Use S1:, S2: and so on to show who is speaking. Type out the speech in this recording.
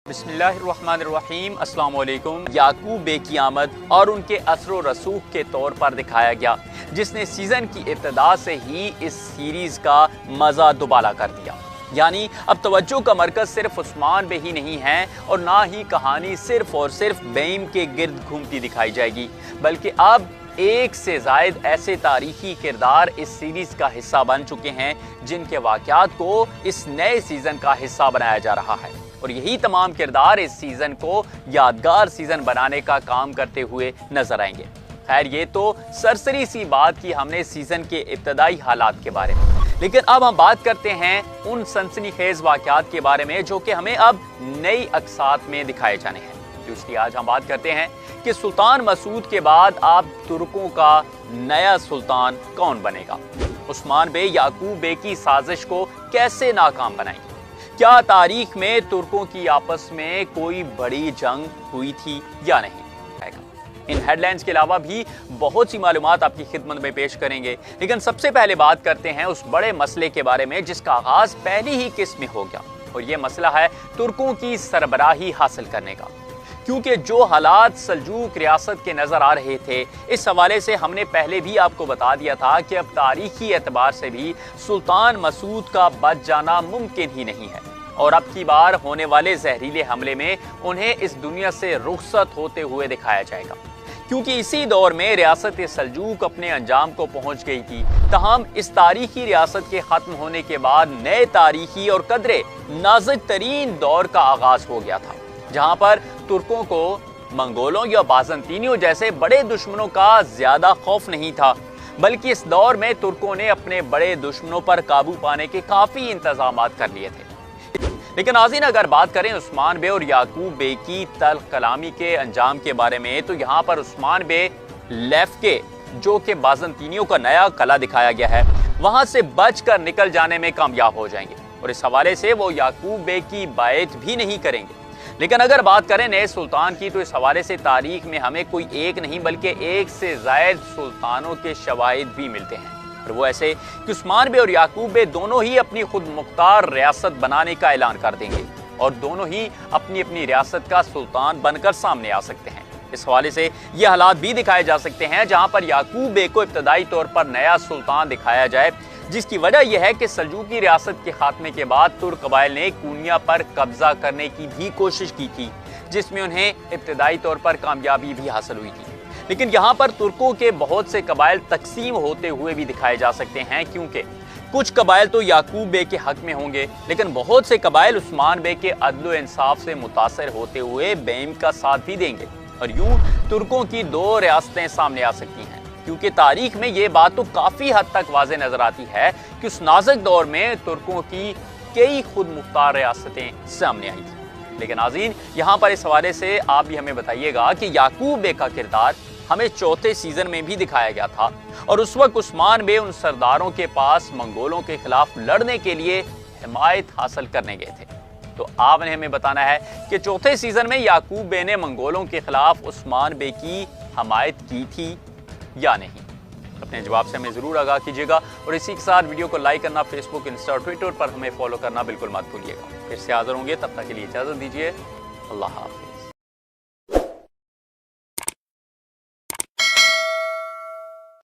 S1: बिस्मिल्लाहिर्रहमानिर्रहीम अस्सलाम वालेकुम। याकूब बे की आमद और उनके असर व रसूख के तौर पर दिखाया गया, जिसने सीज़न की इब्तिदा से ही इस सीरीज़ का मज़ा दुबाला कर दिया। यानी अब तवज्जो का मरकज़ सिर्फ उस्मान बे ही नहीं है और ना ही कहानी सिर्फ और सिर्फ बेइम के गिर्द घूमती दिखाई जाएगी, बल्कि अब एक से ज़ायद ऐसे तारीखी किरदार इस सीरीज़ का हिस्सा बन चुके हैं जिनके वाक़यात को इस नए सीज़न का हिस्सा बनाया जा रहा है। और यही तमाम किरदार इस सीज़न को यादगार सीज़न बनाने का काम करते हुए नजर आएंगे। खैर, ये तो सरसरी सी बात की हमने सीज़न के इब्तदाई हालात के बारे में, लेकिन अब हम बात करते हैं उन सनसनीखेज वाक़यात के बारे में जो कि हमें अब नई अक्सात में दिखाए जाने हैं। तो इसलिए आज हम बात करते हैं कि सुल्तान मसूद के बाद अब तुर्कों का नया सुल्तान कौन बनेगा। उस्मान बे याकूब बे की साजिश को कैसे नाकाम बनाएंगे? क्या तारीख में तुर्कों की आपस में कोई बड़ी जंग हुई थी या नहीं? इन हेडलाइंस के अलावा भी बहुत सी मालूमात आपकी खिदमत में पेश करेंगे, लेकिन सबसे पहले बात करते हैं उस बड़े मसले के बारे में जिसका आगाज पहली ही किस्त में हो गया, और ये मसला है तुर्कों की सरबराही हासिल करने का। क्योंकि जो हालात सल्जूक रियासत के नजर आ रहे थे, इस हवाले से हमने पहले भी आपको बता दिया था कि अब तारीखी एतबार से भी सुल्तान मसूद का बच जाना मुमकिन ही नहीं है, और अब की बार होने वाले जहरीले हमले में उन्हें इस दुनिया से रुखसत होते हुए दिखाया जाएगा। क्योंकि इसी दौर में रियासत सल्जूक अपने अंजाम को पहुंच गई थी। तहम इस तारीखी रियासत के खत्म होने के बाद नए तारीखी और कदरे नाजुक तरीन दौर का आगाज हो गया था, जहां पर तुर्कों को मंगोलों या बाज़ंतीनियों जैसे बड़े दुश्मनों का ज्यादा खौफ नहीं था, बल्कि इस दौर में तुर्कों ने अपने बड़े दुश्मनों पर काबू पाने के काफी इंतजाम कर लिए थे। लेकिन नाज़रीन, अगर बात करें उस्मान बे और याकूब बे की तल्ख कलामी के अंजाम के बारे में, तो यहाँ पर उस्मान बे लेफ्के, जो कि बाज़ंतीनियों का नया कला दिखाया गया है, वहां से बचकर निकल जाने में कामयाब हो जाएंगे, और इस हवाले से वो याकूब बे की बायत भी नहीं करेंगे। लेकिन अगर बात करें नए सुल्तान की, तो इस हवाले से तारीख में हमें कोई एक नहीं बल्कि एक से ज़ायद सुल्तानों के शवाहिद भी मिलते हैं, और वो ऐसे कि उस्मान बे और याकूब बे दोनों ही अपनी खुद मुख्तार रियासत बनाने का ऐलान कर देंगे, और दोनों ही अपनी अपनी रियासत का सुल्तान बनकर सामने आ सकते हैं। इस हवाले से ये हालात भी दिखाए जा सकते हैं जहां पर याकूब बे को इब्तदाई तौर पर नया सुल्तान दिखाया जाए, जिसकी वजह यह है कि सल्जूकी रियासत के खात्मे के बाद तुर्क कबाइल ने कोन्या पर कब्जा करने की भी कोशिश की थी, जिसमें उन्हें इब्तदाई तौर पर कामयाबी भी हासिल हुई थी। लेकिन यहाँ पर तुर्कों के बहुत से कबाइल तकसीम होते हुए भी दिखाए जा सकते हैं, क्योंकि कुछ कबाइल तो याकूब बे के हक में होंगे, लेकिन बहुत से कबाइल उस्मान बे के अदल व इंसाफ से मुतासर होते हुए बेइम का साथ भी देंगे, और यूं तुर्कों की दो रियासतें सामने आ सकती हैं। क्योंकि तारीख में ये बात तो काफी हद तक वाज़ेह नजर आती है कि उस नाजुक दौर में तुर्कों की कई खुद मुख्तार रियासतें सामने आई थी। लेकिन नाज़रीन, यहाँ पर इस हवाले से आप भी हमें बताइएगा कि याकूब बे का किरदार हमें चौथे सीजन में भी दिखाया गया था, और उस वक्त उस्मान बे उन सरदारों के पास मंगोलों के खिलाफ लड़ने के लिए हिमायत हासिल करने गए थे। तो आपने हमें बताना है कि चौथे सीजन में याकूब बे ने मंगोलों के खिलाफ उस्मान बे की हिमायत की थी या नहीं? अपने जवाब से हमें जरूर आगाह कीजिएगा, और इसी के साथ वीडियो को लाइक करना, फेसबुक, इंस्टा और ट्विटर पर हमें फॉलो करना बिल्कुल मत भूलिएगा। फिर से हाजिर होंगे, तब तक के लिए इजाजत दीजिए। अल्लाह हाफ़िज़।